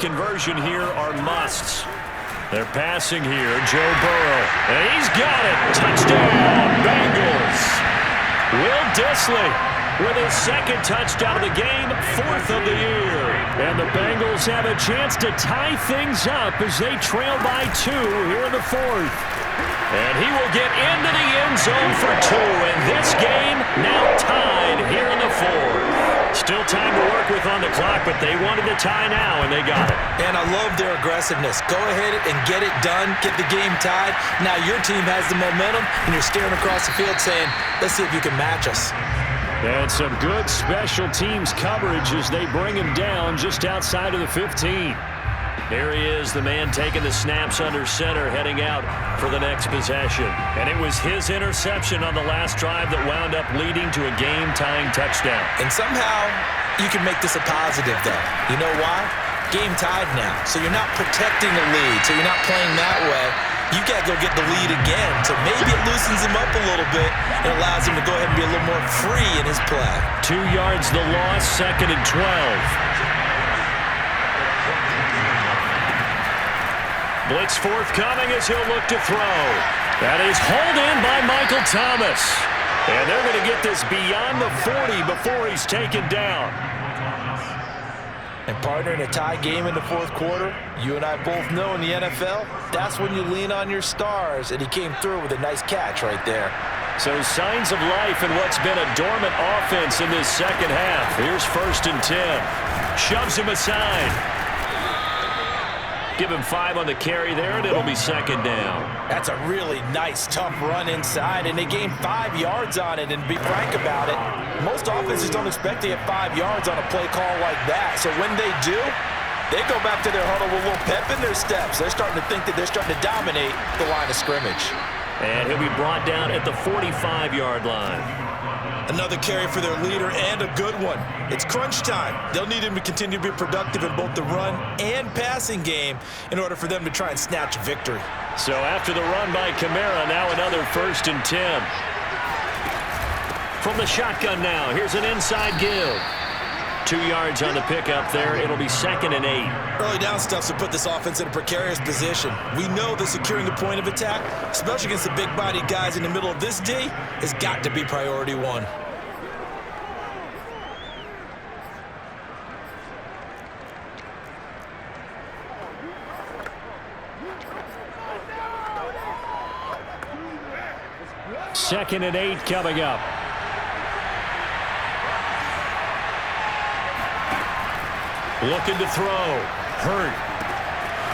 conversion here are musts. They're passing here. Joe Burrow. And he's got it. Touchdown, Bengals. Will Dissly with his second touchdown of the game, 4th of the year. And the Bengals have a chance to tie things up as they trail by 2 here in the 4th. And he will get into the end zone for 2. And this game now tied here in the 4th. Still time to work with on the clock, but they wanted the tie now, and they got it. And I love their aggressiveness. Go ahead and get it done, get the game tied. Now your team has the momentum, and you're staring across the field saying, let's see if you can match us. And some good special teams coverage as they bring him down just outside of the 15. There he is, the man taking the snaps under center, heading out for the next possession. And it was his interception on the last drive that wound up leading to a game-tying touchdown. And somehow you can make this a positive, though. You know why? Game tied now. So you're not protecting the lead, so you're not playing that way. You got to go get the lead again. So maybe it loosens him up a little bit and allows him to go ahead and be a little more free in his play. 2 yards the loss, 2nd and 12. Blitz forthcoming as he'll look to throw. That is hauled in by Michael Thomas. And they're going to get this beyond the 40 before he's taken down. And partner, in a tie game in the 4th quarter, you and I both know in the NFL, that's when you lean on your stars. And he came through with a nice catch right there. So signs of life in what's been a dormant offense in this second half. Here's 1st and 10. Shoves him aside. Give him 5 on the carry there, and it'll be 2nd down. That's a really nice, tough run inside, and they gained 5 yards on it. And to be frank about it, most offenses don't expect to get 5 yards on a play call like that. So when they do, they go back to their huddle with a little pep in their steps. They're starting to think that they're starting to dominate the line of scrimmage. And he'll be brought down at the 45-yard line. Another carry for their leader, and a good one. It's crunch time. They'll need him to continue to be productive in both the run and passing game in order for them to try and snatch victory. So after the run by Kamara, now another 1st and 10. From the shotgun now, here's an inside give. 2 yards on the pickup there. It'll be 2nd and 8. Early down stuff to put this offense in a precarious position. We know that securing the point of attack, especially against the big-bodied guys in the middle of this D, has got to be priority 1. Second and 8 coming up. Looking to throw. Hurt.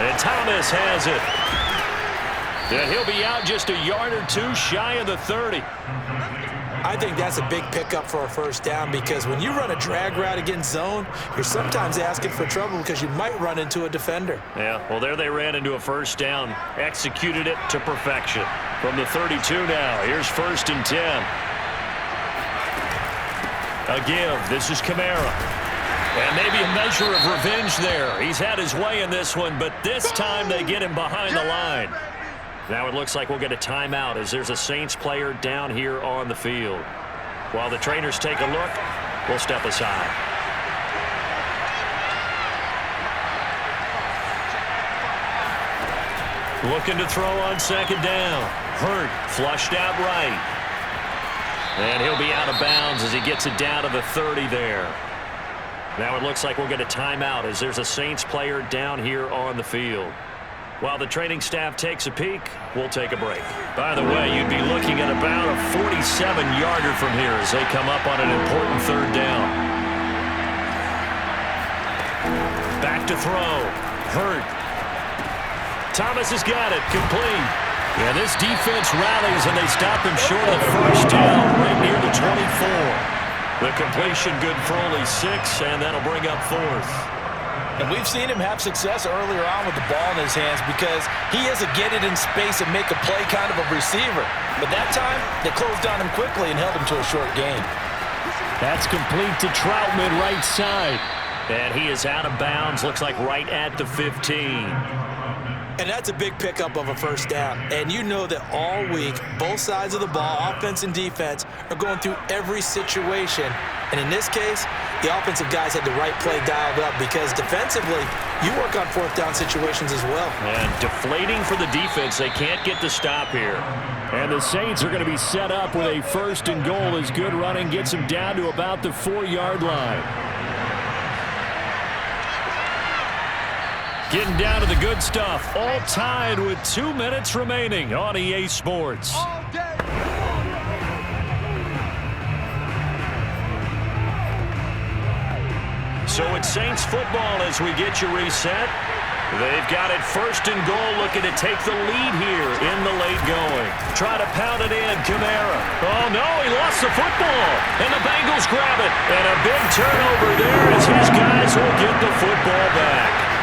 And Thomas has it. And he'll be out just a yard or 2 shy of the 30. I think that's a big pickup for a 1st down, because when you run a drag route against zone, you're sometimes asking for trouble because you might run into a defender. Yeah, well, there they ran into a 1st down. Executed it to perfection. From the 32 now, here's 1st and 10. A give. This is Kamara. And maybe a measure of revenge there. He's had his way in this one, but this time they get him behind the line. Now it looks like we'll get a timeout as there's a Saints player down here on the field. While the trainers take a look, we'll step aside. Looking to throw on 2nd down. Hurt, flushed out right. And he'll be out of bounds as he gets it down to the 30 there. Now it looks like we'll get a timeout as there's a Saints player down here on the field. While the training staff takes a peek, we'll take a break. By the way, you'd be looking at about a 47-yarder from here as they come up on an important 3rd down. Back to throw. Hurt. Thomas has got it. Complete. Yeah, this defense rallies, and they stop him short of the 1st down right near the 24. The completion good for only 6, and that'll bring up 4th. And we've seen him have success earlier on with the ball in his hands because he has a get it in space and make a play kind of a receiver. But that time, they closed on him quickly and held him to a short game. That's complete to Troutman right side. And he is out of bounds, looks like right at the 15. And that's a big pickup of a first down. And you know that all week, both sides of the ball, offense and defense, are going through every situation. And in this case, the offensive guys had the right play dialed up because defensively, you work on fourth down situations as well. And deflating for the defense. They can't get the stop here. And the Saints are going to be set up with a 1st and goal as good running gets them down to about the 4-yard line. Getting down to the good stuff. All tied with 2 minutes remaining on EA Sports. So it's Saints football as we get you reset. They've got it 1st and goal, looking to take the lead here in the late going. Try to pound it in, Kamara. Oh, no, he lost the football. And the Bengals grab it. And a big turnover there as his guys will get the football back.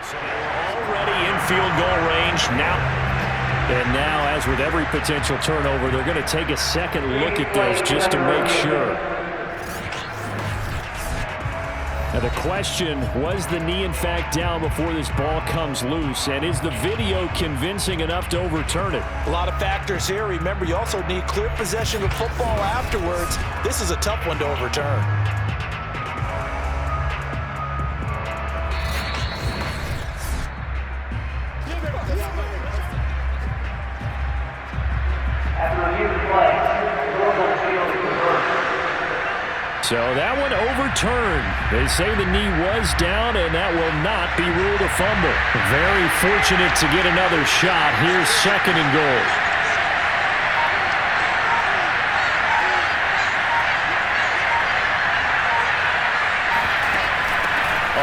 So they're already in field goal range now. And now, as with every potential turnover, they're going to take a second look at this just to make sure. Now the question, was the knee in fact down before this ball comes loose? And is the video convincing enough to overturn it? A lot of factors here. Remember, you also need clear possession of football afterwards. This is a tough one to overturn. So that one overturned. They say the knee was down, and that will not be ruled a fumble. Very fortunate to get another shot. Here's 2nd and goal.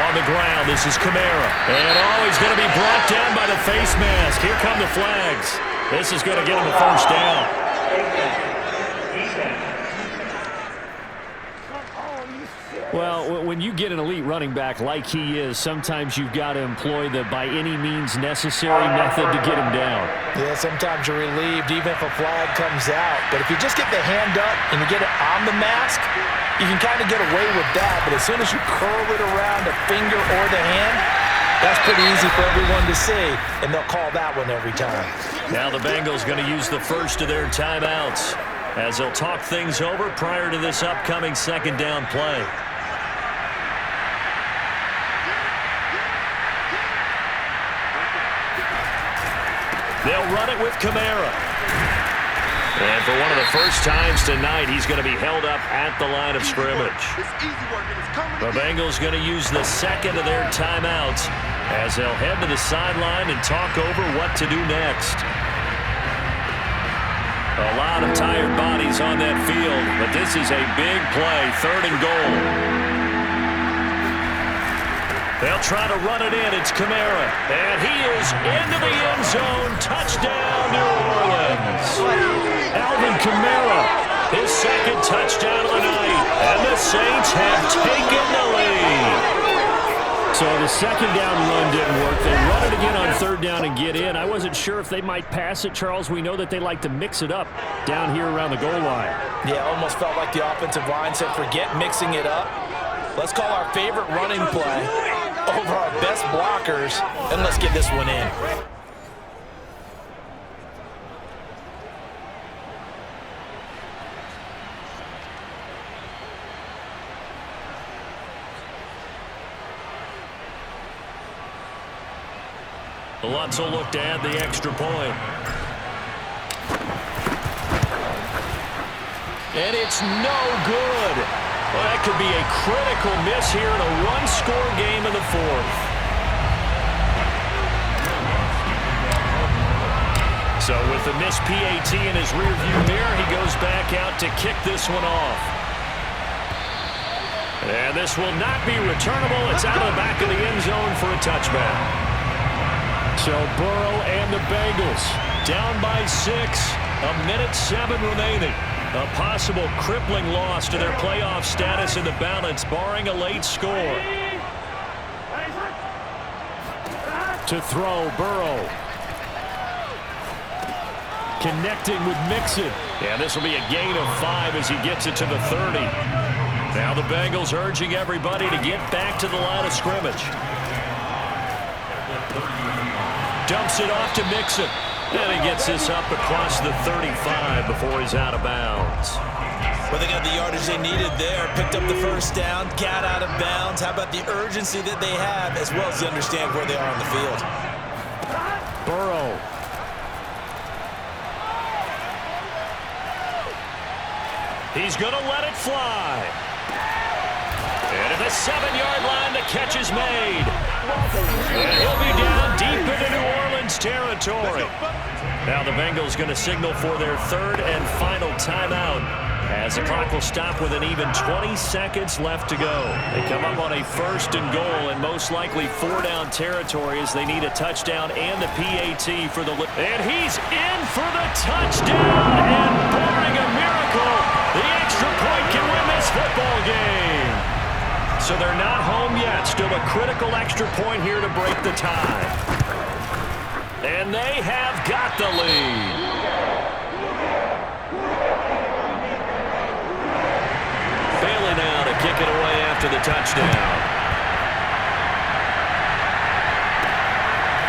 On the ground, this is Kamara. And he's going to be brought down by the face mask. Here come the flags. This is going to get him a 1st down. Well, when you get an elite running back like he is, sometimes you've got to employ the by any means necessary method to get him down. Yeah, sometimes you're relieved even if a flag comes out. But if you just get the hand up and you get it on the mask, you can kind of get away with that. But as soon as you curl it around the finger or the hand, that's pretty easy for everyone to see, and they'll call that one every time. Now the Bengals going to use the first of their timeouts as they'll talk things over prior to this upcoming 2nd down play. They'll run it with Kamara. And for one of the first times tonight, he's going to be held up at the line of scrimmage. The Bengals going to use the 2nd of their timeouts as they'll head to the sideline and talk over what to do next. A lot of tired bodies on that field, but this is a big play, 3rd and goal. They'll try to run it in. It's Kamara. And he is into the end zone. Touchdown, New Orleans. Alvin Kamara, his 2nd touchdown of the night. And the Saints have taken the lead. So the 2nd down run didn't work. They run it again on 3rd down and get in. I wasn't sure if they might pass it, Charles. We know that they like to mix it up down here around the goal line. Yeah, almost felt like the offensive line said, forget mixing it up. Let's call our favorite running play over our best blockers, and let's get this one in. Lutz will look to add the extra point. And it's no good. Well, that could be a critical miss here in a one-score game in the 4th. So with the missed PAT in his rearview mirror, he goes back out to kick this one off. And this will not be returnable. It's out of the back of the end zone for a touchback. So Burrow and the Bengals down by 6. 1:07 remaining. A possible crippling loss to their playoff status in the balance, barring a late score. To throw, Burrow. Connecting with Mixon. Yeah, this will be a gain of 5 as he gets it to the 30. Now the Bengals urging everybody to get back to the line of scrimmage. Dumps it off to Mixon. And he gets this up across the 35 before he's out of bounds. Well, they got the yardage they needed there. Picked up the first down, got out of bounds. How about the urgency that they have, as well as they understand where they are on the field? Burrow. He's going to let it fly. And at the 7-yard line, the catch is made. And he'll be down deep into New Orleans territory. Now the Bengals going to signal for their third and final timeout, as the clock will stop with an even 20 seconds left to go. They come up on a 1st and goal, and most likely 4-down territory, as they need a touchdown and a PAT for the... And he's in for the touchdown, and barring a miracle, the extra point can win this football game. So they're not home yet. Still a critical extra point here to break the tie. And they have got the lead. Bailey now to kick it away after the touchdown.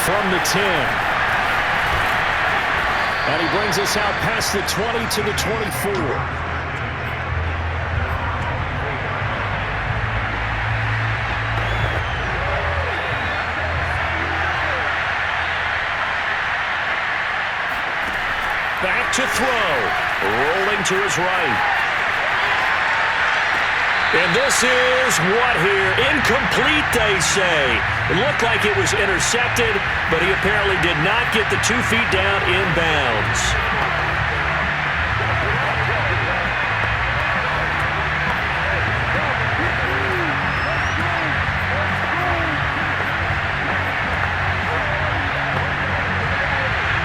From the 10. And he brings us out past the 20 to the 24. Back to throw. Rolling to his right. And this is what here? Incomplete, they say. It looked like it was intercepted, but he apparently did not get the 2 feet down inbounds.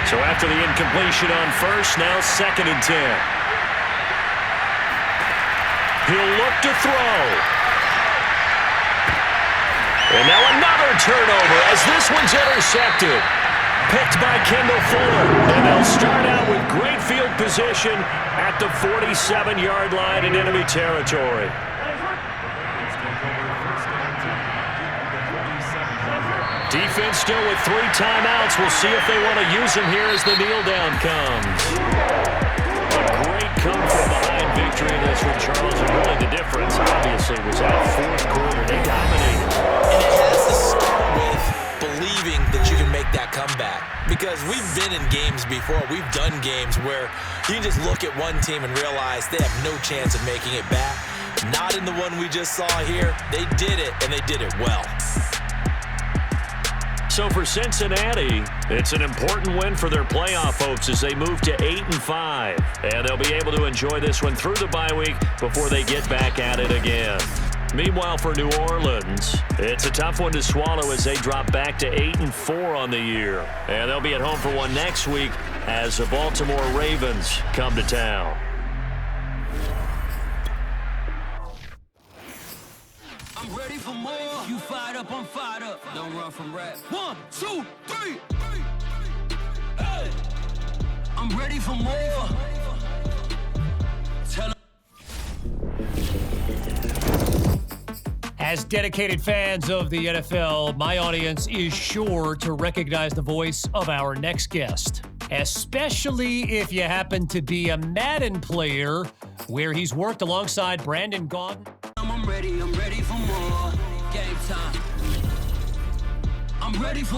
So after the incompletion on first, now 2nd and 10. He'll look to throw. And now another turnover as this one's intercepted. Picked by Kendall Fuller. And they'll start out with great field position at the 47-yard line in enemy territory. Defense still with 3 timeouts. We'll see if they want to use them here as the kneel down comes. A great come-from-behind victory in this one, Charles. And really the difference, obviously, was that 4th quarter. They dominated. And it has to start with believing that you can make that comeback. Because we've been in games before. We've done games where you can just look at one team and realize they have no chance of making it back. Not in the one we just saw here. They did it, and they did it well. So for Cincinnati, it's an important win for their playoff hopes as they move to 8-5. And they'll be able to enjoy this one through the bye week before they get back at it again. Meanwhile, for New Orleans, it's a tough one to swallow as they drop back to 8-4 on the year. And they'll be at home for one next week as the Baltimore Ravens come to town. I'm ready for more. You fired up, I'm fired up. Don't run from rap. 1, 2, 3. Hey. I'm ready for more. Tell As dedicated fans of the NFL, my audience is sure to recognize the voice of our next guest, especially if you happen to be a Madden player where he's worked alongside Brandon Gaudin. I'm ready for more. Game time. I'm ready for